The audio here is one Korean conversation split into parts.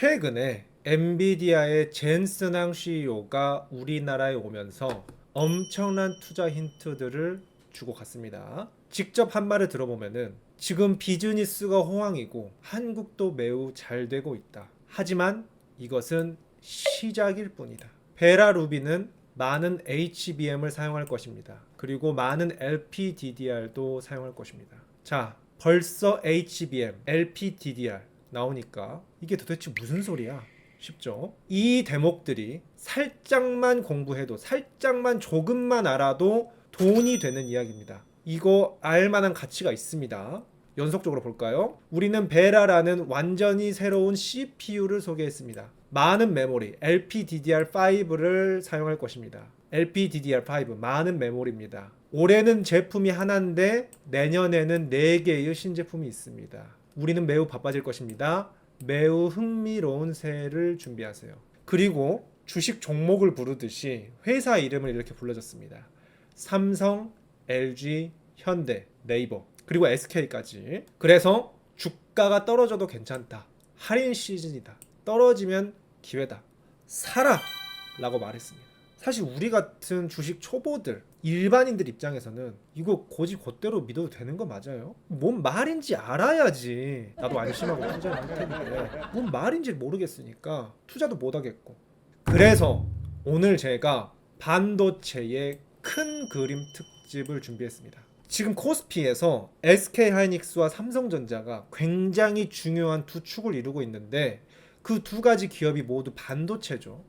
최근에 엔비디아의 젠슨항 CEO가 우리나라에 오면서 엄청난 투자 힌트들을 주고 갔습니다. 직접 한 말을 들어보면은 지금 비즈니스가 호황이고 한국도 매우 잘 되고 있다. 하지만 이것은 시작일 뿐이다. 베라루비는 많은 HBM을 사용할 것입니다. 그리고 많은 LPDDR도 사용할 것입니다. 자, 벌써 HBM, LPDDR 나오니까 이게 도대체 무슨 소리야? 쉽죠? 이 대목들이 살짝만 공부해도 살짝만 조금만 알아도 돈이 되는 이야기입니다. 이거 알만한 가치가 있습니다. 연속적으로 볼까요? 우리는 베라라는 완전히 새로운 CPU를 소개했습니다. 많은 메모리 LPDDR5를 사용할 것입니다. LPDDR5 많은 메모리입니다. 올해는 제품이 하나인데 내년에는 4개의 신제품이 있습니다. 우리는 매우 바빠질 것입니다. 매우 흥미로운 새해를 준비하세요. 그리고 주식 종목을 부르듯이 회사 이름을 이렇게 불러줬습니다. 삼성, LG, 현대, 네이버, 그리고 SK까지. 그래서 주가가 떨어져도 괜찮다. 할인 시즌이다. 떨어지면 기회다. 사라! 라고 말했습니다. 사실 우리 같은 주식 초보들, 일반인들 입장에서는 이거 곧대로 믿어도 되는 거 맞아요? 뭔 말인지 알아야지 나도 안심하고 투자를 할 텐데 뭔 말인지 모르겠으니까 투자도 못 하겠고. 그래서 오늘 제가 반도체의 큰 그림 특집을 준비했습니다. 지금 코스피에서 SK하이닉스와 삼성전자가 굉장히 중요한 두 축을 이루고 있는데 그 두 가지 기업이 모두 반도체죠.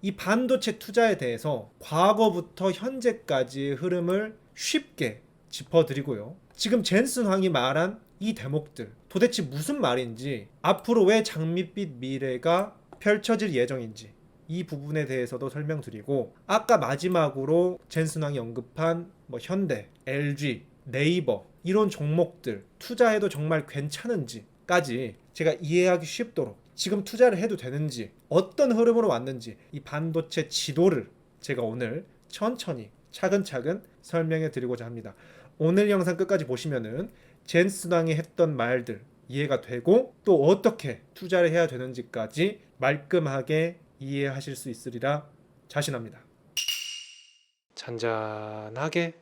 이 반도체 투자에 대해서 과거부터 현재까지의 흐름을 쉽게 짚어드리고요. 지금 젠슨 황이 말한 이 대목들 도대체 무슨 말인지, 앞으로 왜 장밋빛 미래가 펼쳐질 예정인지 이 부분에 대해서도 설명드리고, 아까 마지막으로 젠슨 황이 언급한 현대, LG, 네이버 이런 종목들 투자해도 정말 괜찮은지까지 제가 이해하기 쉽도록, 지금 투자를 해도 되는지, 어떤 흐름으로 왔는지 이 반도체 지도를 제가 오늘 천천히 차근차근 설명해 드리고자 합니다. 오늘 영상 끝까지 보시면은 젠슨 황이 했던 말들 이해가 되고 또 어떻게 투자를 해야 되는지까지 말끔하게 이해하실 수 있으리라 자신합니다. 잔잔하게.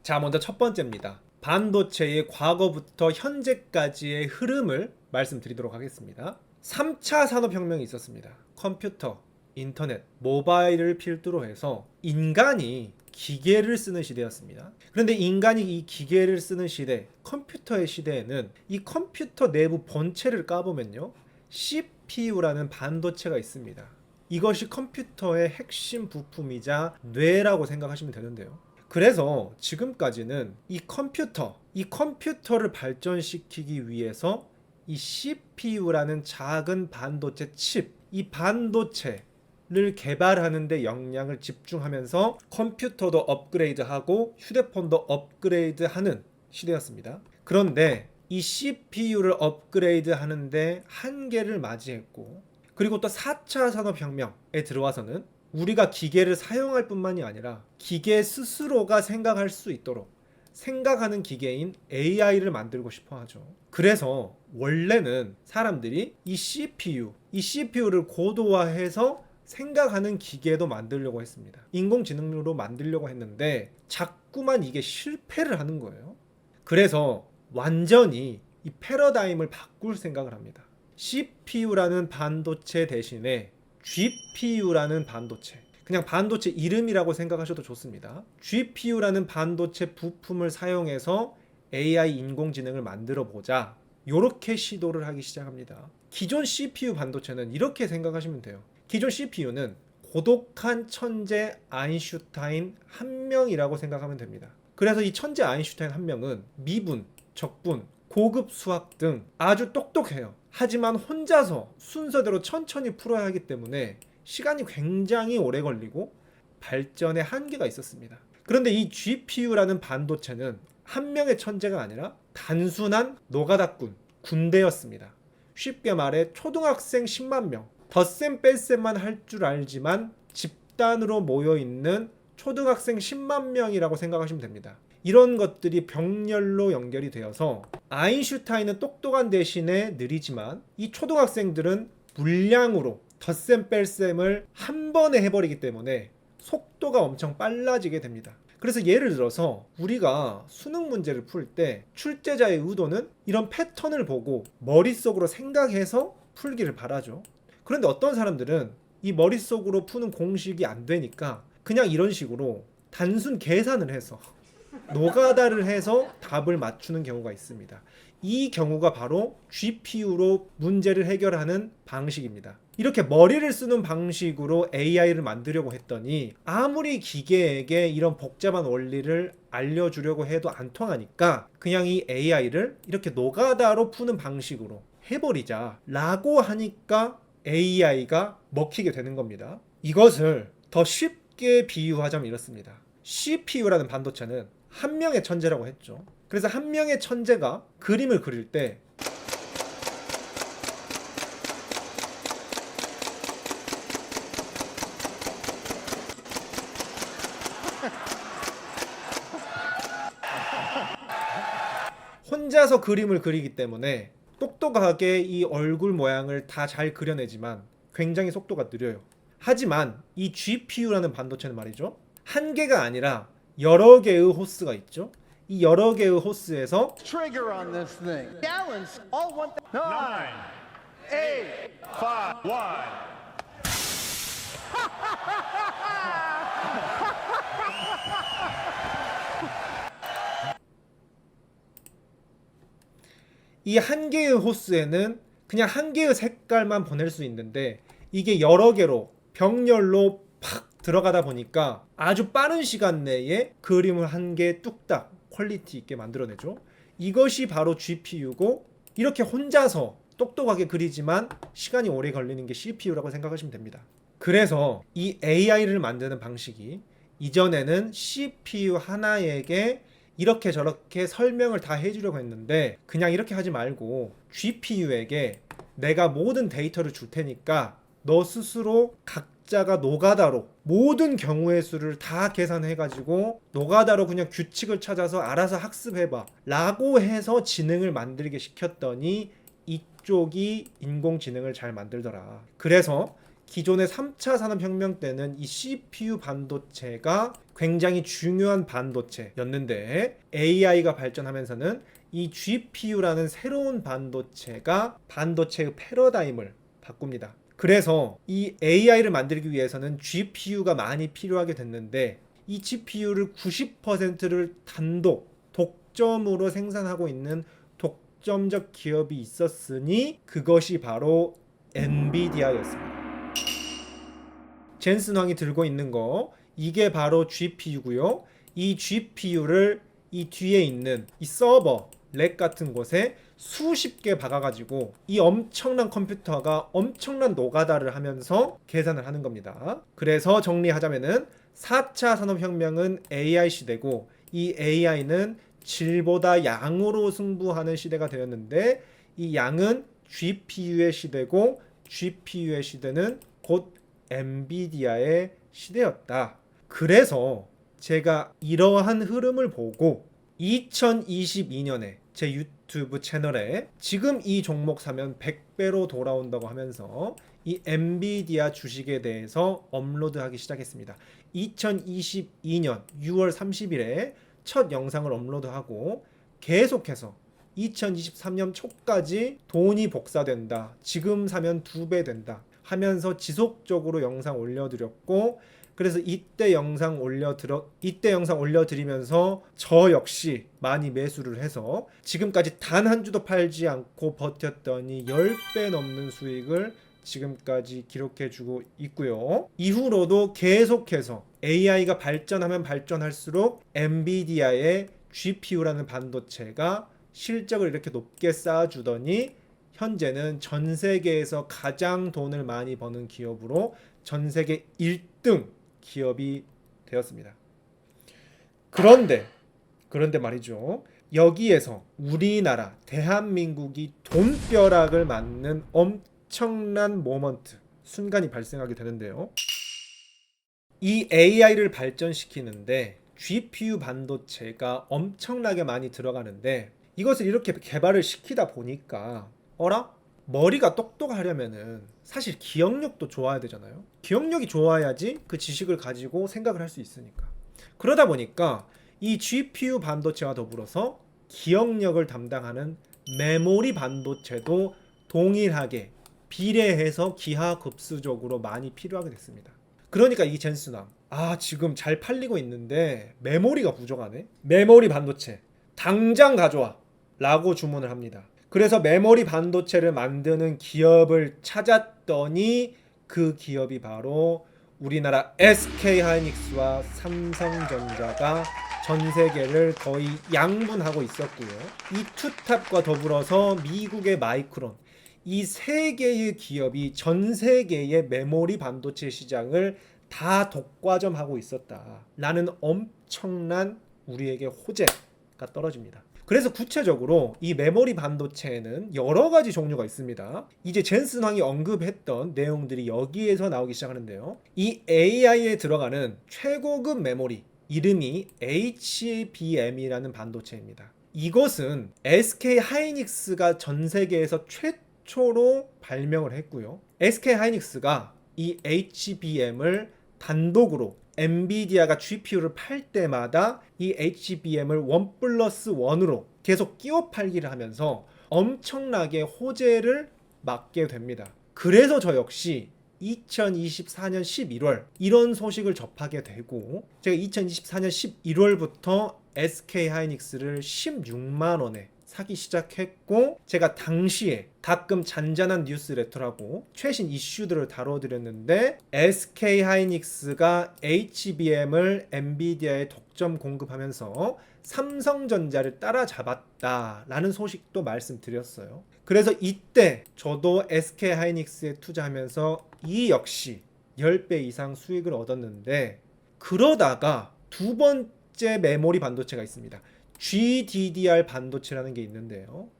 자, 먼저 첫 번째입니다. 반도체의 과거부터 현재까지의 흐름을 말씀드리도록 하겠습니다. 3차 산업혁명이 있었습니다. 컴퓨터, 인터넷, 모바일을 필두로 해서 인간이 기계를 쓰는 시대였습니다. 그런데 인간이 이 기계를 쓰는 시대, 컴퓨터의 시대에는 이 컴퓨터 내부 본체를 까보면요, CPU라는 반도체가 있습니다. 이것이 컴퓨터의 핵심 부품이자 뇌라고 생각하시면 되는데요. 그래서 지금까지는 이 컴퓨터를 발전시키기 위해서 이 CPU라는 작은 반도체 칩, 이 반도체를 개발하는 데 역량을 집중하면서 컴퓨터도 업그레이드하고 휴대폰도 업그레이드하는 시대였습니다. 그런데 이 CPU를 업그레이드 하는데 한계를 맞이했고, 그리고 또 4차 산업혁명에 들어와서는 우리가 기계를 사용할 뿐만이 아니라 기계 스스로가 생각할 수 있도록 생각하는 기계인 AI를 만들고 싶어 하죠. 그래서 원래는 사람들이 이 CPU를 고도화해서 생각하는 기계도 만들려고 했습니다. 인공지능으로 만들려고 했는데 자꾸만 이게 실패를 하는 거예요. 그래서 완전히 이 패러다임을 바꿀 생각을 합니다. CPU라는 반도체 대신에 GPU라는 반도체, 그냥 반도체 이름이라고 생각하셔도 좋습니다. GPU라는 반도체 부품을 사용해서 AI 인공지능을 만들어 보자, 이렇게 시도를 하기 시작합니다. 기존 CPU 반도체는 이렇게 생각하시면 돼요. 기존 CPU는 고독한 천재 아인슈타인 한 명이라고 생각하면 됩니다. 그래서 이 천재 아인슈타인 한 명은 미분, 적분, 고급 수학 등 아주 똑똑해요. 하지만 혼자서 순서대로 천천히 풀어야 하기 때문에 시간이 굉장히 오래 걸리고 발전에 한계가 있었습니다. 그런데 이 GPU라는 반도체는 한 명의 천재가 아니라 단순한 노가다꾼, 군대였습니다. 쉽게 말해 초등학생 10만 명, 덧셈 뺄셈만 할 줄 알지만 집단으로 모여있는 초등학생 10만 명이라고 생각하시면 됩니다. 이런 것들이 병렬로 연결이 되어서 아인슈타인은 똑똑한 대신에 느리지만 이 초등학생들은 물량으로 덧셈 뺄셈을 한 번에 해버리기 때문에 속도가 엄청 빨라지게 됩니다. 그래서 예를 들어서 우리가 수능 문제를 풀 때 출제자의 의도는 이런 패턴을 보고 머릿속으로 생각해서 풀기를 바라죠. 그런데 어떤 사람들은 이 머릿속으로 푸는 공식이 안 되니까 그냥 이런 식으로 단순 계산을 해서 노가다를 해서 답을 맞추는 경우가 있습니다. 이 경우가 바로 GPU로 문제를 해결하는 방식입니다. 이렇게 머리를 쓰는 방식으로 AI를 만들려고 했더니 아무리 기계에게 이런 복잡한 원리를 알려주려고 해도 안 통하니까 그냥 이 AI를 이렇게 노가다로 푸는 방식으로 해버리자 라고 하니까 AI가 먹히게 되는 겁니다. 이것을 더 쉽게 비유하자면 이렇습니다. CPU라는 반도체는 한 명의 천재라고 했죠. 그래서 한 명의 천재가 그림을 그릴 때 혼자서 그림을 그리기 때문에 똑똑하게 이 얼굴 모양을 다 잘 그려내지만 굉장히 속도가 느려요. 하지만 이 GPU라는 반도체는 말이죠. 한 개가 아니라 여러 개의 호스가 있죠. 이 여러 개의 호스에서 Trigger on this thing. Gallons, all one. 9, 8, 5, 1. 이 한 개의 호스에는 그냥 한 개의 색깔만 보낼 수 있는데 이게 여러 개로 병렬로 팍 들어가다 보니까 아주 빠른 시간 내에 그림을 한 개 뚝딱 퀄리티 있게 만들어내죠. 이것이 바로 GPU고 이렇게 혼자서 똑똑하게 그리지만 시간이 오래 걸리는 게 CPU라고 생각하시면 됩니다. 그래서 이 AI를 만드는 방식이 이전에는 CPU 하나에게 이렇게 저렇게 설명을 다 해주려고 했는데 그냥 이렇게 하지 말고 GPU에게 내가 모든 데이터를 줄 테니까 너 스스로 각자가 노가다로 모든 경우의 수를 다 계산해가지고 노가다로 그냥 규칙을 찾아서 알아서 학습해봐 라고 해서 지능을 만들게 시켰더니 이쪽이 인공지능을 잘 만들더라. 그래서 기존의 3차 산업혁명 때는 이 CPU 반도체가 굉장히 중요한 반도체였는데 AI가 발전하면서는 이 GPU라는 새로운 반도체가 반도체의 패러다임을 바꿉니다. 그래서 이 AI를 만들기 위해서는 GPU가 많이 필요하게 됐는데 이 GPU를 90%를 단독 독점으로 생산하고 있는 독점적 기업이 있었으니 그것이 바로 엔비디아였습니다. 젠슨 황이 들고 있는 거 이게 바로 GPU고요. 이 GPU를 이 뒤에 있는 이 서버 렉 같은 곳에 수십 개 박아가지고 이 엄청난 컴퓨터가 엄청난 노가다를 하면서 계산을 하는 겁니다. 그래서 정리하자면은 4차 산업혁명은 AI 시대고 이 AI는 질보다 양으로 승부하는 시대가 되었는데 이 양은 GPU의 시대고 GPU의 시대는 곧 엔비디아의 시대였다. 그래서 제가 이러한 흐름을 보고 2022년에 제 유튜브 채널에 지금 이 종목 사면 100배로 돌아온다고 하면서 이 엔비디아 주식에 대해서 업로드하기 시작했습니다. 2022년 6월 30일에 첫 영상을 업로드하고 계속해서 2023년 초까지 돈이 복사된다. 지금 사면 2배 된다. 하면서 지속적으로 영상 올려드렸고 그래서 이때 영상 올려드리면서 저 역시 많이 매수를 해서 지금까지 단 한 주도 팔지 않고 버텼더니 10배 넘는 수익을 지금까지 기록해주고 있고요. 이후로도 계속해서 AI가 발전하면 발전할수록 엔비디아의 GPU라는 반도체가 실적을 이렇게 높게 쌓아주더니 현재는 전 세계에서 가장 돈을 많이 버는 기업으로 전 세계 1등 기업이 되었습니다. 그런데 말이죠. 여기에서 우리나라 대한민국이 돈벼락을 맞는 엄청난 모먼트 순간이 발생하게 되는데요. 이 AI를 발전시키는데 GPU 반도체가 엄청나게 많이 들어가는데 이것을 이렇게 개발을 시키다 보니까 어라? 머리가 똑똑하려면은 사실 기억력도 좋아야 되잖아요. 기억력이 좋아야지 그 지식을 가지고 생각을 할 수 있으니까. 그러다 보니까 이 GPU 반도체와 더불어서 기억력을 담당하는 메모리 반도체도 동일하게 비례해서 기하급수적으로 많이 필요하게 됐습니다. 그러니까 이 젠슨왕, 지금 잘 팔리고 있는데 메모리가 부족하네. 메모리 반도체 당장 가져와 라고 주문을 합니다. 그래서 메모리 반도체를 만드는 기업을 찾았더니 그 기업이 바로 우리나라 SK하이닉스와 삼성전자가 전 세계를 거의 양분하고 있었고요. 이 투탑과 더불어서 미국의 마이크론, 이 세 개의 기업이 전 세계의 메모리 반도체 시장을 다 독과점하고 있었다라는 엄청난 우리에게 호재가 떨어집니다. 그래서 구체적으로 이 메모리 반도체에는 여러 가지 종류가 있습니다. 이제 젠슨 황이 언급했던 내용들이 여기에서 나오기 시작하는데요. 이 AI에 들어가는 최고급 메모리, 이름이 HBM이라는 반도체입니다. 이것은 SK하이닉스가 전 세계에서 최초로 발명을 했고요. SK하이닉스가 이 HBM을 단독으로 엔비디아가 GPU를 팔 때마다 이 HBM을 1+1으로 계속 끼워 팔기를 하면서 엄청나게 호재를 맞게 됩니다. 그래서 저 역시 2024년 11월 이런 소식을 접하게 되고, 제가 2024년 11월부터 SK하이닉스를 16만 원에 사기 시작했고, 제가 당시에 가끔 잔잔한 뉴스레터라고 최신 이슈들을 다뤄드렸는데, SK하이닉스가 HBM을 엔비디아에 독점 공급하면서 삼성전자를 따라잡았다라는 소식도 말씀드렸어요. 그래서 이때 저도 SK하이닉스에 투자하면서 이 역시 10배 이상 수익을 얻었는데, 그러다가 두 번째 메모리 반도체가 있습니다. GDDR 반도체라는 게 있는데요.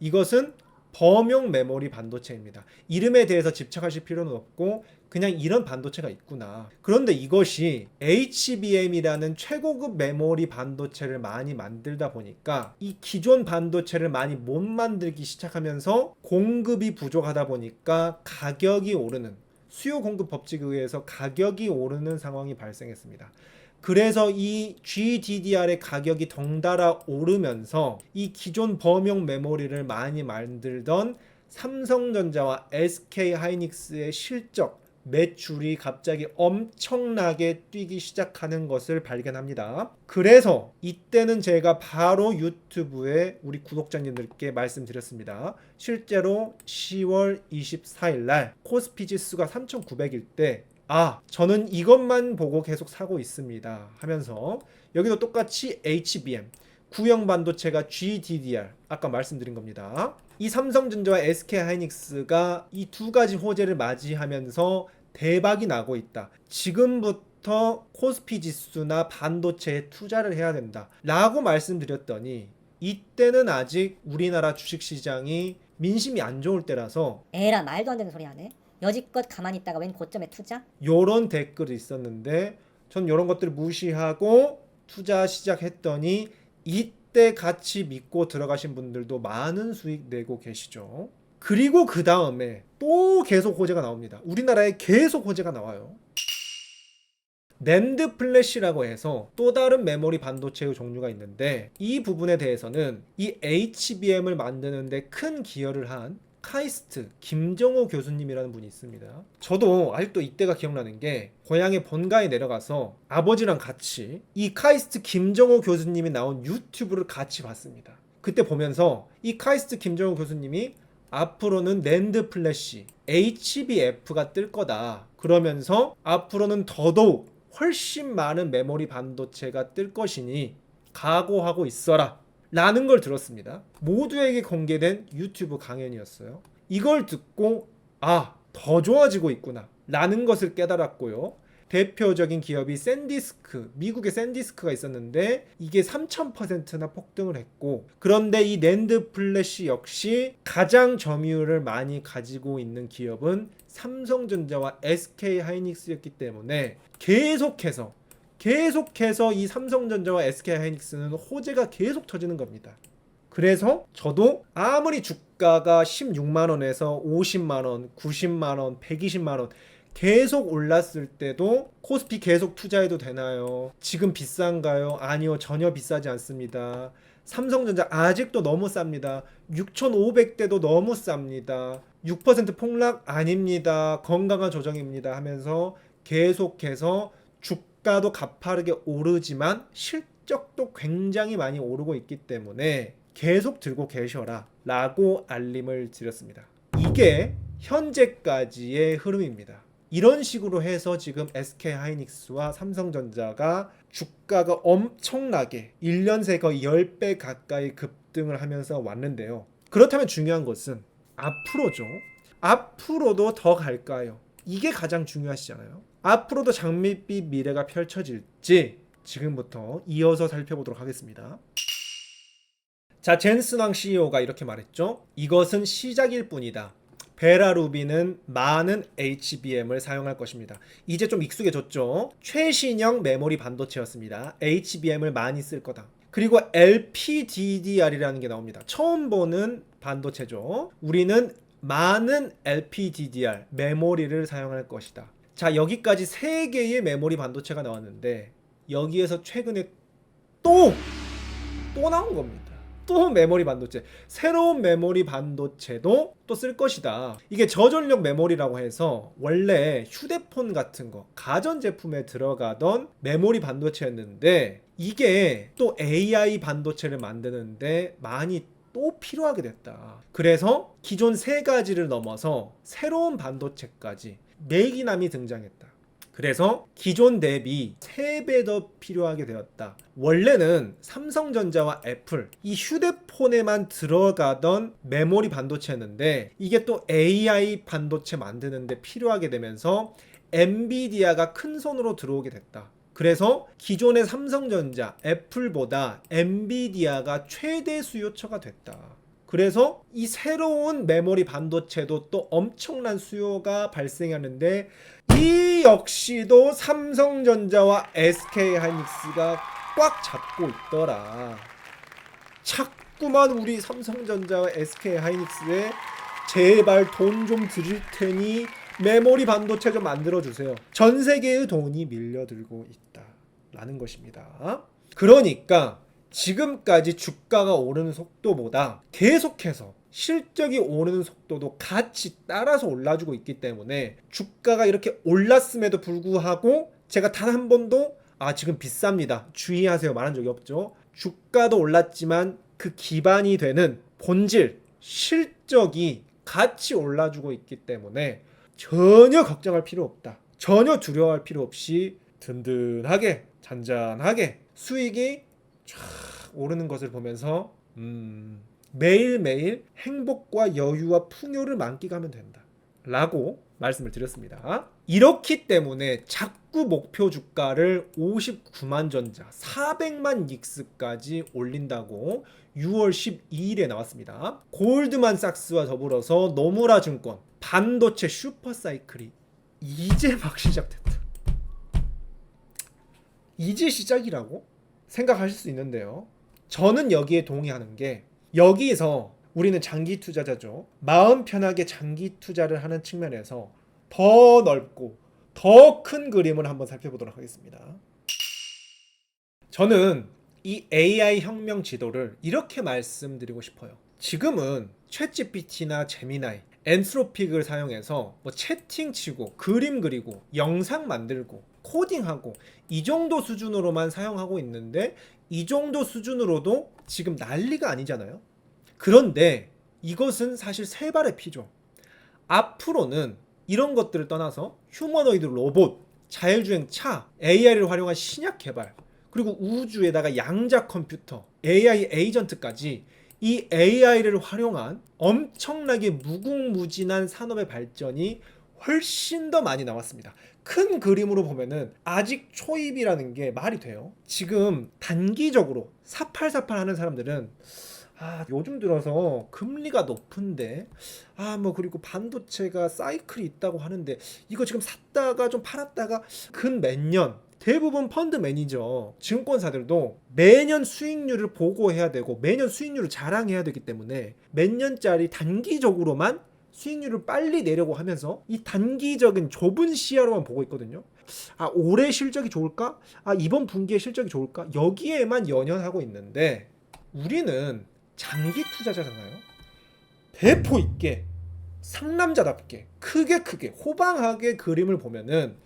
이것은 범용 메모리 반도체입니다. 이름에 대해서 집착하실 필요는 없고 그냥 이런 반도체가 있구나. 그런데 이것이 HBM이라는 최고급 메모리 반도체를 많이 만들다 보니까 이 기존 반도체를 많이 못 만들기 시작하면서 공급이 부족하다 보니까 가격이 오르는, 수요 공급 법칙에 의해서 가격이 오르는 상황이 발생했습니다. 그래서 이 GDDR의 가격이 덩달아 오르면서 이 기존 범용 메모리를 많이 만들던 삼성전자와 SK하이닉스의 실적, 매출이 갑자기 엄청나게 뛰기 시작하는 것을 발견합니다. 그래서 이때는 제가 바로 유튜브에 우리 구독자님들께 말씀드렸습니다. 실제로 10월 24일 날 코스피 지수가 3,900일 때 저는 이것만 보고 계속 사고 있습니다 하면서, 여기도 똑같이 HBM, 구형 반도체가 GDDR, 아까 말씀드린 겁니다. 이 삼성전자와 SK하이닉스가 이 두 가지 호재를 맞이하면서 대박이 나고 있다. 지금부터 코스피 지수나 반도체에 투자를 해야 된다 라고 말씀드렸더니, 이때는 아직 우리나라 주식시장이 민심이 안 좋을 때라서 에라 말도 안 되는 소리 하네. 여지껏 가만히 있다가 웬 고점에 투자? 요런 댓글이 있었는데, 전 요런 것들을 무시하고 투자 시작했더니 이때 같이 믿고 들어가신 분들도 많은 수익 내고 계시죠. 그리고 그 다음에 또 계속 호재가 나옵니다. 우리나라에 계속 호재가 나와요. 낸드 플래시라고 해서 또 다른 메모리 반도체의 종류가 있는데, 이 부분에 대해서는 이 HBM을 만드는데 큰 기여를 한 카이스트 김정호 교수님이라는 분이 있습니다. 저도 아직도 이때가 기억나는 게, 고향의 본가에 내려가서 아버지랑 같이 이 카이스트 김정호 교수님이 나온 유튜브를 같이 봤습니다. 그때 보면서 이 카이스트 김정호 교수님이 앞으로는 낸드 플래시 HBF가 뜰 거다, 그러면서 앞으로는 더더욱 훨씬 많은 메모리 반도체가 뜰 것이니 각오하고 있어라 라는 걸 들었습니다. 모두에게 공개된 유튜브 강연이었어요. 이걸 듣고 더 좋아지고 있구나 라는 것을 깨달았고요. 대표적인 기업이 샌디스크, 미국의 샌디스크가 있었는데 이게 3000%나 폭등을 했고, 그런데 이 낸드 플래시 역시 가장 점유율을 많이 가지고 있는 기업은 삼성전자와 SK하이닉스였기 때문에 계속해서 이 삼성전자와 SK하이닉스는 호재가 계속 터지는 겁니다. 그래서 저도 아무리 주가가 16만 원에서 50만 원, 90만 원, 120만 원 계속 올랐을 때도 코스피 계속 투자해도 되나요? 지금 비싼가요? 아니요, 전혀 비싸지 않습니다. 삼성전자 아직도 너무 쌉니다. 6,500대도 너무 쌉니다. 6% 폭락 아닙니다. 건강한 조정입니다 하면서 계속해서 주가도 가파르게 오르지만 실적도 굉장히 많이 오르고 있기 때문에 계속 들고 계셔라 라고 알림을 드렸습니다. 이게 현재까지의 흐름입니다. 이런 식으로 해서 지금 SK하이닉스와 삼성전자가 주가가 엄청나게 1년 새 거의 10배 가까이 급등을 하면서 왔는데요. 그렇다면 중요한 것은 앞으로죠. 앞으로도 더 갈까요? 이게 가장 중요하시잖아요. 앞으로도 장밋빛 미래가 펼쳐질지 지금부터 이어서 살펴보도록 하겠습니다. 자, 젠슨왕 CEO가 이렇게 말했죠. 이것은 시작일 뿐이다. 베라루비는 많은 HBM을 사용할 것입니다. 이제 좀 익숙해졌죠. 최신형 메모리 반도체였습니다. HBM을 많이 쓸 거다. 그리고 LPDDR이라는 게 나옵니다. 처음 보는 반도체죠. 우리는 많은 LPDDR 메모리를 사용할 것이다. 자, 여기까지 3개의 메모리 반도체가 나왔는데 여기에서 최근에 또 나온 겁니다. 또 메모리 반도체, 새로운 메모리 반도체도 또 쓸 것이다. 이게 저전력 메모리라고 해서 원래 휴대폰 같은 거, 가전제품에 들어가던 메모리 반도체였는데 이게 또 AI 반도체를 만드는데 많이 또 필요하게 됐다. 그래서 기존 3가지를 넘어서 새로운 반도체까지 매기남이 등장했다. 그래서 기존 대비 3배 더 필요하게 되었다. 원래는 삼성전자와 애플 이 휴대폰에만 들어가던 메모리 반도체였는데 이게 또 AI 반도체 만드는데 필요하게 되면서 엔비디아가 큰 손으로 들어오게 됐다. 그래서 기존의 삼성전자, 애플보다 엔비디아가 최대 수요처가 됐다. 그래서 이 새로운 메모리 반도체도 또 엄청난 수요가 발생하는데 이 역시도 삼성전자와 SK하이닉스가 꽉 잡고 있더라. 자꾸만 우리 삼성전자와 SK하이닉스에 제발 돈 좀 드릴 테니 메모리 반도체 좀 만들어주세요. 전 세계의 돈이 밀려들고 있다라는 것입니다. 그러니까 지금까지 주가가 오르는 속도보다 계속해서 실적이 오르는 속도도 같이 따라서 올라주고 있기 때문에 주가가 이렇게 올랐음에도 불구하고 제가 단 한 번도 지금 비쌉니다, 주의하세요 말한 적이 없죠. 주가도 올랐지만 그 기반이 되는 본질, 실적이 같이 올라주고 있기 때문에 전혀 걱정할 필요 없다. 전혀 두려워할 필요 없이 든든하게 잔잔하게 수익이 쫙 오르는 것을 보면서 매일매일 행복과 여유와 풍요를 만끽하면 된다 라고 말씀을 드렸습니다. 이렇기 때문에 자꾸 목표 주가를 59만 전자 400만 닉스까지 올린다고 6월 12일에 나왔습니다. 골드만삭스와 더불어서 노무라 증권 반도체 슈퍼사이클이 이제 막 시작됐다. 이제 시작이라고 생각하실 수 있는데요. 저는 여기에 동의하는 게 여기서 우리는 장기 투자자죠. 마음 편하게 장기 투자를 하는 측면에서 더 넓고 더 큰 그림을 한번 살펴보도록 하겠습니다. 저는 이 AI 혁명 지도를 이렇게 말씀드리고 싶어요. 지금은 챗GPT나 제미나이, 엔트로픽을 사용해서 채팅 치고 그림 그리고 영상 만들고 코딩하고 이 정도 수준으로만 사용하고 있는데 이 정도 수준으로도 지금 난리가 아니잖아요. 그런데 이것은 사실 세 발의 피죠. 앞으로는 이런 것들을 떠나서 휴머노이드 로봇, 자율주행 차, AI를 활용한 신약 개발, 그리고 우주에다가 양자 컴퓨터, AI 에이전트까지 이 AI를 활용한 엄청나게 무궁무진한 산업의 발전이 훨씬 더 많이 나왔습니다. 큰 그림으로 보면은 아직 초입이라는 게 말이 돼요. 지금 단기적으로 사팔사팔 하는 사람들은 요즘 들어서 금리가 높은데 그리고 반도체가 사이클이 있다고 하는데 이거 지금 샀다가 좀 팔았다가 근 몇 년 대부분 펀드 매니저, 증권사들도 매년 수익률을 보고해야 되고 매년 수익률을 자랑해야 되기 때문에 몇 년짜리 단기적으로만 수익률을 빨리 내려고 하면서 이 단기적인 좁은 시야로만 보고 있거든요. 아, 올해 실적이 좋을까? 아, 이번 분기에 실적이 좋을까? 여기에만 연연하고 있는데 우리는 장기 투자자잖아요. 배포 있게 상남자답게 크게 호방하게 그림을 보면은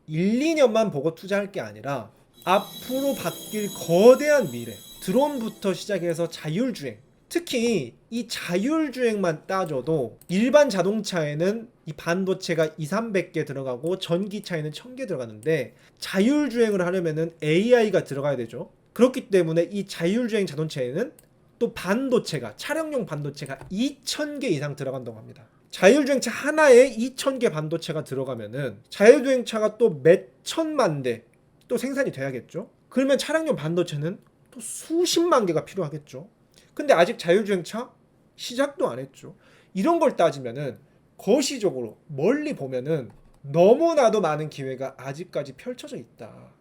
1, 2년만 보고 투자할 게 아니라 앞으로 바뀔 거대한 미래, 드론부터 시작해서 자율주행, 특히 이 자율주행만 따져도 일반 자동차에는 이 반도체가 2, 300개 들어가고 전기차에는 1000개 들어가는데 자율주행을 하려면은 AI가 들어가야 되죠. 그렇기 때문에 이 자율주행 자동차에는 또 반도체가, 차량용 반도체가 2000개 이상 들어간다고 합니다. 자율주행차 하나에 2000개 반도체가 들어가면은 자율주행차가 또 몇 천만 대 또 생산이 돼야겠죠. 그러면 차량용 반도체는 또 수십만 개가 필요하겠죠. 근데 아직 자율주행차 시작도 안 했죠. 이런 걸 따지면은 거시적으로 멀리 보면은 너무나도 많은 기회가 아직까지 펼쳐져 있다.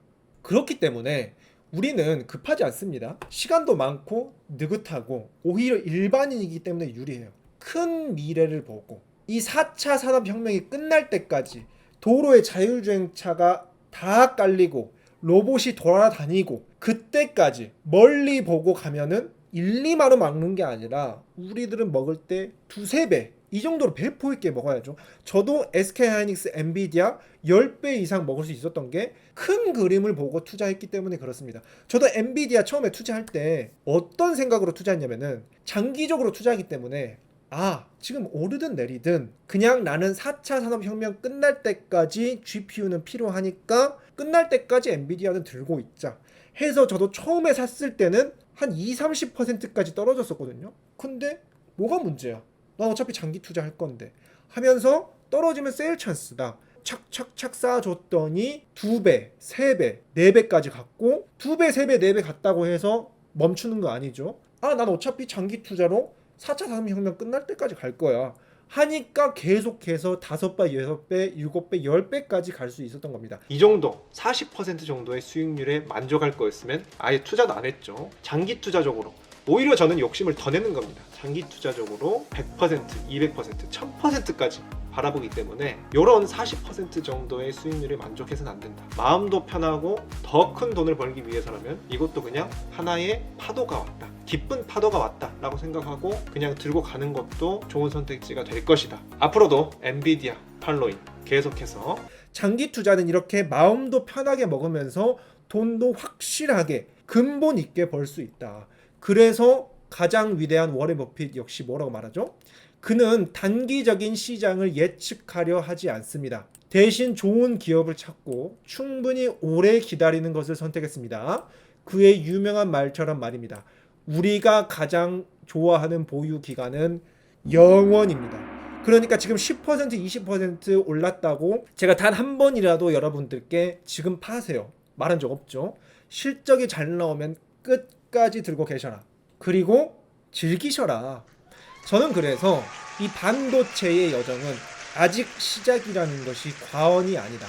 그렇기 때문에 우리는 급하지 않습니다. 시간도 많고 느긋하고 오히려 일반인이기 때문에 유리해요. 큰 미래를 보고 이 4차 산업혁명이 끝날 때까지 도로에 자율주행차가 다 깔리고 로봇이 돌아다니고 그때까지 멀리 보고 가면은 1, 2만원 막는 게 아니라 우리들은 먹을 때 두세 배 이 정도로 배포 있게 먹어야죠. 저도 SK하이닉스, 엔비디아 10배 이상 먹을 수 있었던 게 큰 그림을 보고 투자했기 때문에 그렇습니다. 저도 엔비디아 처음에 투자할 때 어떤 생각으로 투자했냐면은 장기적으로 투자하기 때문에 지금 오르든 내리든 그냥 나는 4차 산업혁명 끝날 때까지 GPU는 필요하니까 끝날 때까지 엔비디아는 들고 있자 해서 저도 처음에 샀을 때는 한 2-30%까지 떨어졌었거든요. 근데 뭐가 문제야? 난 어차피 장기 투자할 건데 하면서 떨어지면 세일 찬스다. 착착착 쌓아줬더니 2배, 3배, 4배까지 갔고 2배, 3배, 4배 갔다고 해서 멈추는 거 아니죠. 난 어차피 장기 투자로 4차 산업혁명 끝날 때까지 갈 거야 하니까 계속해서 5배, 6배, 7배, 10배까지 갈 수 있었던 겁니다. 이 정도 40% 정도의 수익률에 만족할 거였으면 아예 투자도 안 했죠. 장기 투자적으로 오히려 저는 욕심을 더 내는 겁니다. 장기 투자적으로 100%, 200%, 1000%까지 바라보기 때문에 이런 40% 정도의 수익률에 만족해서는 안 된다. 마음도 편하고 더 큰 돈을 벌기 위해서라면 이것도 그냥 하나의 파도가 왔다, 기쁜 파도가 왔다 라고 생각하고 그냥 들고 가는 것도 좋은 선택지가 될 것이다. 앞으로도 엔비디아 팔로잉 계속해서 장기 투자는 이렇게 마음도 편하게 먹으면서 돈도 확실하게 근본 있게 벌 수 있다. 그래서 가장 위대한 워렌 버핏 역시 뭐라고 말하죠? 그는 단기적인 시장을 예측하려 하지 않습니다. 대신 좋은 기업을 찾고 충분히 오래 기다리는 것을 선택했습니다. 그의 유명한 말처럼 말입니다. 우리가 가장 좋아하는 보유 기간은 영원입니다. 그러니까 지금 10%, 20% 올랐다고 제가 단 한 번이라도 여러분들께 지금 파세요 말한 적 없죠. 실적이 잘 나오면 끝까지 들고 계셔라. 그리고 즐기셔라. 저는 그래서 이 반도체의 여정은 아직 시작이라는 것이 과언이 아니다.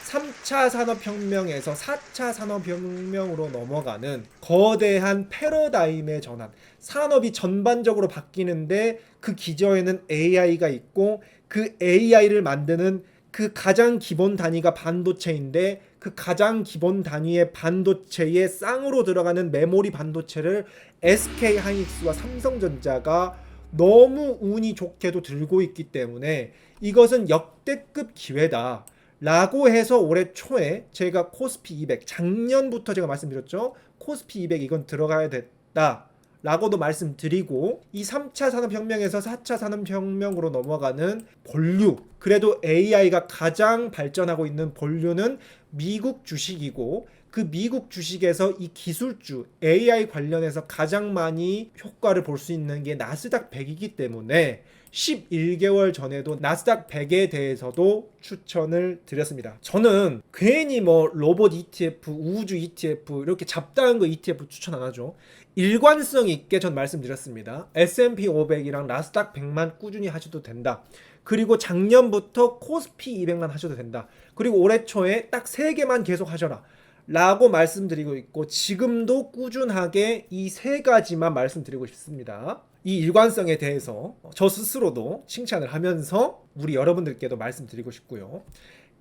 3차 산업혁명에서 4차 산업혁명으로 넘어가는 거대한 패러다임의 전환, 산업이 전반적으로 바뀌는데 그 기저에는 AI가 있고 그 AI를 만드는 그 가장 기본 단위가 반도체인데 그 가장 기본 단위의 반도체의 쌍으로 들어가는 메모리 반도체를 SK하이닉스와 삼성전자가 너무 운이 좋게도 들고 있기 때문에 이것은 역대급 기회다 라고 해서 올해 초에 제가 코스피 200 작년부터 제가 말씀드렸죠. 코스피 200 이건 들어가야 됐다 라고도 말씀드리고 이 3차 산업혁명에서 4차 산업혁명으로 넘어가는 본류, 그래도 AI가 가장 발전하고 있는 본류는 미국 주식이고 그 미국 주식에서 이 기술주 AI 관련해서 가장 많이 효과를 볼 수 있는 게 나스닥 100이기 때문에 11개월 전에도 나스닥 100에 대해서도 추천을 드렸습니다. 저는 괜히 뭐 로봇 ETF, 우주 ETF 이렇게 잡다한 거 ETF 추천 안 하죠. 일관성 있게 전 말씀드렸습니다. S&P 500이랑 나스닥 100만 꾸준히 하셔도 된다. 그리고 작년부터 코스피 200만 하셔도 된다. 그리고 올해 초에 딱 3개만 계속 하셔라 라고 말씀드리고 있고 지금도 꾸준하게 이 세 가지만 말씀드리고 싶습니다. 이 일관성에 대해서 저 스스로도 칭찬을 하면서 우리 여러분들께도 말씀드리고 싶고요.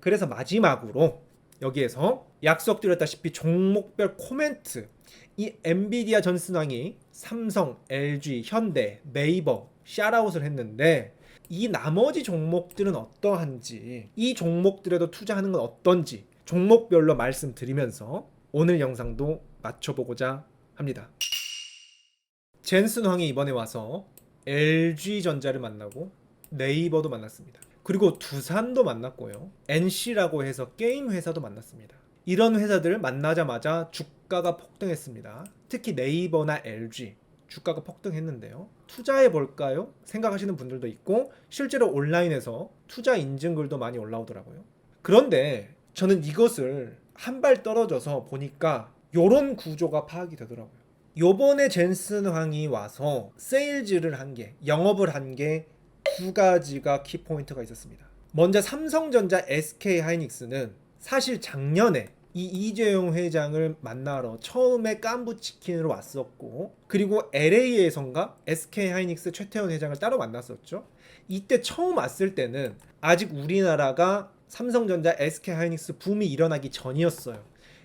그래서 마지막으로 여기에서 약속드렸다시피 종목별 코멘트, 이 엔비디아 전순항이 삼성, LG, 현대, 네이버 샤라웃을 했는데 이 나머지 종목들은 어떠한지, 이 종목들에도 투자하는 건 어떤지 종목별로 말씀드리면서 오늘 영상도 마쳐보고자 합니다. 젠슨황이 이번에 와서 LG전자를 만나고 네이버도 만났습니다. 그리고 두산도 만났고요. NC라고 해서 게임 회사도 만났습니다. 이런 회사들 만나자마자 주가가 폭등했습니다. 특히 네이버나 LG 주가가 폭등했는데요. 투자해 볼까요? 생각하시는 분들도 있고 실제로 온라인에서 투자 인증글도 많이 올라오더라고요. 그런데 저는 이것을 한 발 떨어져서 보니까 요런 구조가 파악이 되더라고요. 요번에 젠슨황이 와서 세일즈를 한 게, 영업을 한 게 두 가지가 키포인트가 있었습니다. 먼저 삼성전자 SK하이닉스는 사실 작년에 이 이재용 회장을 만나러 처음에 깐부치킨으로 왔었고, 그리고 LA에선가 SK하이닉스 최태원 회장을 따로 만났었죠. 이때 처음 왔을 때는 아직 우리나라가 삼성전자 SK하이닉스 붐이 일어나기 전이었어요.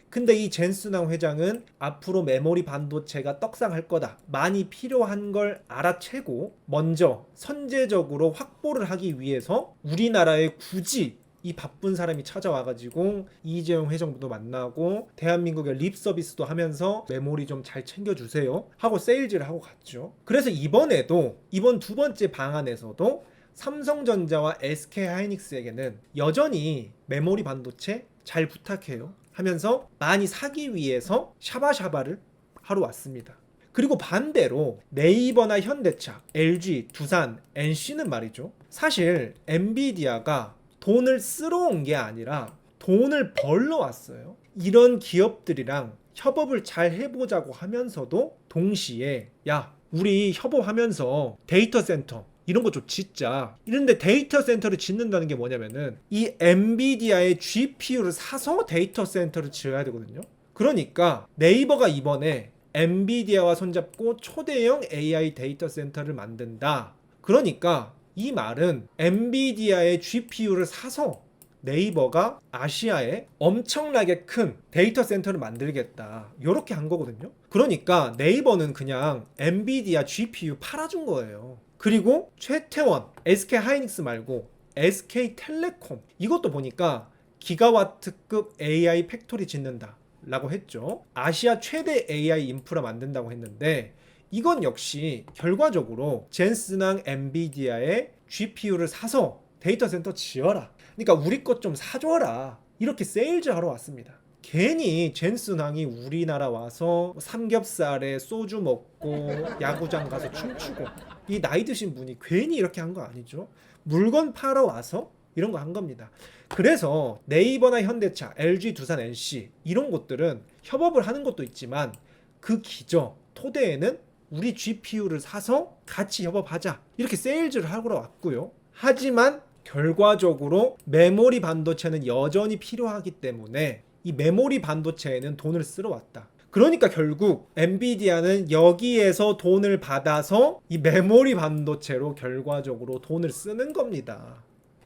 근데 이 젠슨황 회장은 앞으로 메모리 반도체가 떡상할 거다, 많이 필요한 걸 알아채고 먼저 선제적으로 확보를 하기 위해서 우리나라에 굳이 이 바쁜 사람이 찾아와가지고 이재용 회장도 만나고 대한민국의 립 서비스도 하면서 메모리 좀 잘 챙겨주세요 하고 세일즈를 하고 갔죠. 그래서 이번에도 이번 두 번째 방안에서도 삼성전자와 SK하이닉스에게는 여전히 메모리 반도체 잘 부탁해요 하면서 많이 사기 위해서 샤바샤바를 하러 왔습니다. 그리고 반대로 네이버나 현대차, LG, 두산, NC는 말이죠. 사실 엔비디아가 돈을 쓰러 온 게 아니라 돈을 벌러 왔어요. 이런 기업들이랑 협업을 잘 해보자고 하면서도 동시에 야, 우리 협업하면서 데이터 센터 이런 거 좀 짓자. 이런데 데이터 센터를 짓는다는 게 뭐냐면은 이 엔비디아의 GPU를 사서 데이터 센터를 지어야 되거든요. 그러니까 네이버가 이번에 엔비디아와 손잡고 초대형 AI 데이터 센터를 만든다. 그러니까 이 말은 엔비디아의 GPU를 사서 네이버가 아시아에 엄청나게 큰 데이터 센터를 만들겠다, 이렇게 한 거거든요. 그러니까 네이버는 그냥 엔비디아 GPU 팔아준 거예요. 그리고 최태원, SK하이닉스 말고 SK텔레콤, 이것도 보니까 기가와트급 AI 팩토리 짓는다 라고 했죠. 아시아 최대 AI 인프라 만든다고 했는데 이건 역시 결과적으로 젠슨황 엔비디아의 GPU를 사서 데이터 센터 지어라, 그러니까 우리 것 좀 사줘라, 이렇게 세일즈 하러 왔습니다. 괜히 젠슨황이 우리나라 와서 삼겹살에 소주 먹고 야구장 가서 춤추고, 이 나이 드신 분이 괜히 이렇게 한 거 아니죠. 물건 팔아 와서 이런 거 한 겁니다. 그래서 네이버나 현대차, LG, 두산, NC 이런 곳들은 협업을 하는 것도 있지만 그 기저 토대에는 우리 GPU를 사서 같이 협업하자, 이렇게 세일즈를 하러 왔고요. 하지만 결과적으로 메모리 반도체는 여전히 필요하기 때문에 이 메모리 반도체에는 돈을 쓰러 왔다. 그러니까 결국 엔비디아는 여기에서 돈을 받아서 이 메모리 반도체로 결과적으로 돈을 쓰는 겁니다.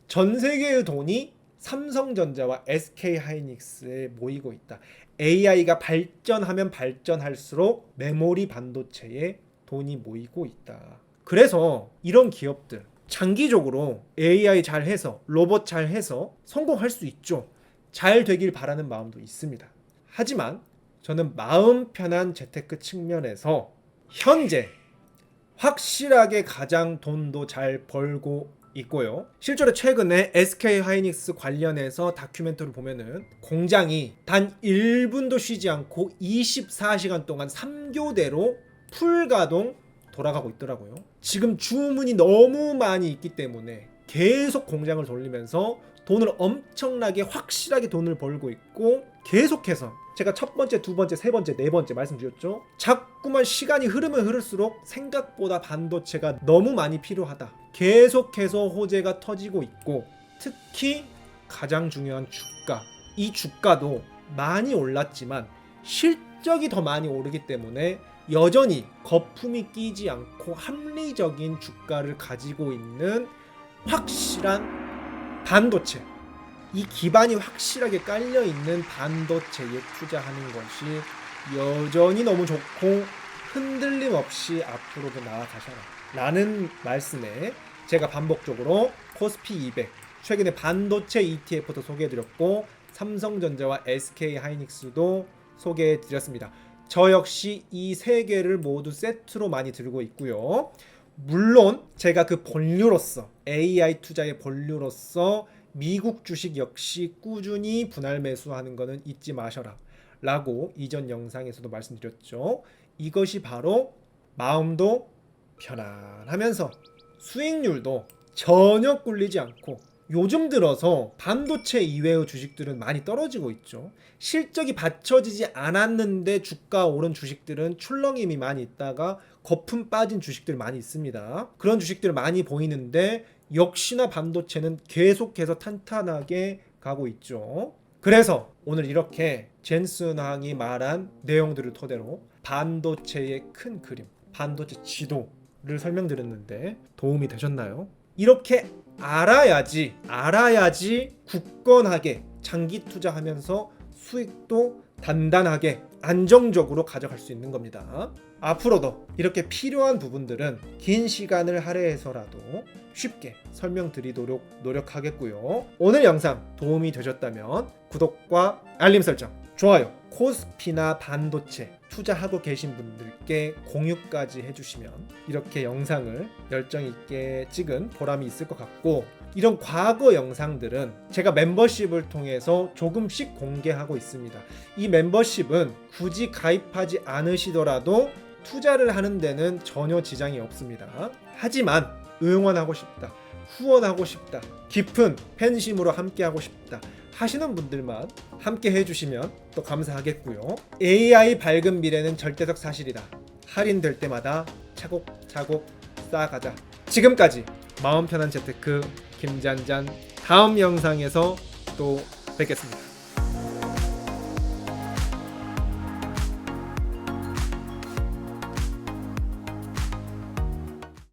전 세계의 돈이 삼성전자와 SK하이닉스에 모이고 있다. AI가 발전하면 발전할수록 메모리 반도체에 돈이 모이고 있다. 그래서 이런 기업들 장기적으로 AI 잘해서 로봇 잘해서 성공할 수 있죠. 잘 되길 바라는 마음도 있습니다. 하지만 저는 마음 편한 재테크 측면에서 현재 확실하게 가장 돈도 잘 벌고 있고요. 실제로 최근에 SK하이닉스 관련해서 다큐멘터리를 보면은 공장이 단 1분도 쉬지 않고 24시간 동안 3교대로 풀가동 돌아가고 있더라고요. 지금 주문이 너무 많이 있기 때문에 계속 공장을 돌리면서 돈을 엄청나게 확실하게 돈을 벌고 있고, 계속해서 제가 첫 번째, 두 번째, 세 번째, 네 번째 말씀드렸죠. 자꾸만 시간이 흐르면 흐를수록 생각보다 반도체가 너무 많이 필요하다. 계속해서 호재가 터지고 있고, 특히 가장 중요한 주가. 이 주가도 많이 올랐지만 실적이 더 많이 오르기 때문에 여전히 거품이 끼지 않고 합리적인 주가를 가지고 있는 확실한 반도체, 이 기반이 확실하게 깔려 있는 반도체에 투자하는 것이 여전히 너무 좋고 흔들림 없이 앞으로도 나아가셔라 라는 말씀에 제가 반복적으로 코스피 200, 최근에 반도체 ETF도 소개해드렸고 삼성전자와 SK하이닉스도 소개해드렸습니다. 저 역시 이 세 개를 모두 세트로 많이 들고 있고요. 물론 제가 그 본류로서 AI 투자의 본류로서 미국 주식 역시 꾸준히 분할 매수하는 것은 잊지 마셔라 라고 이전 영상에서도 말씀드렸죠. 이것이 바로 마음도 편안하면서 수익률도 전혀 꿀리지 않고, 요즘 들어서 반도체 이외의 주식들은 많이 떨어지고 있죠. 실적이 받쳐지지 않았는데 주가 오른 주식들은 출렁임이 많이 있다가 거품 빠진 주식들 많이 있습니다. 그런 주식들 많이 보이는데 역시나 반도체는 계속해서 탄탄하게 가고 있죠. 그래서 오늘 이렇게 젠슨 황이 말한 내용들을 토대로 반도체의 큰 그림, 반도체 지도를 설명드렸는데 도움이 되셨나요? 이렇게 알아야지 굳건하게 장기 투자하면서 수익도 단단하게 안정적으로 가져갈 수 있는 겁니다. 앞으로도 이렇게 필요한 부분들은 긴 시간을 할애해서라도 쉽게 설명드리도록 노력하겠고요. 오늘 영상 도움이 되셨다면 구독과 알림 설정, 좋아요, 코스피나 반도체 투자하고 계신 분들께 공유까지 해주시면 이렇게 영상을 열정 있게 찍은 보람이 있을 것 같고, 이런 과거 영상들은 제가 멤버십을 통해서 조금씩 공개하고 있습니다. 이 멤버십은 굳이 가입하지 않으시더라도 투자를 하는 데는 전혀 지장이 없습니다. 하지만 응원하고 싶다, 후원하고 싶다, 깊은 팬심으로 함께하고 싶다 하시는 분들만 함께 해주시면 또 감사하겠고요. AI 밝은 미래는 절대적 사실이다. 할인될 때마다 차곡차곡 쌓아가자. 지금까지 마음 편한 재테크 김잔잔, 다음 영상에서 또 뵙겠습니다.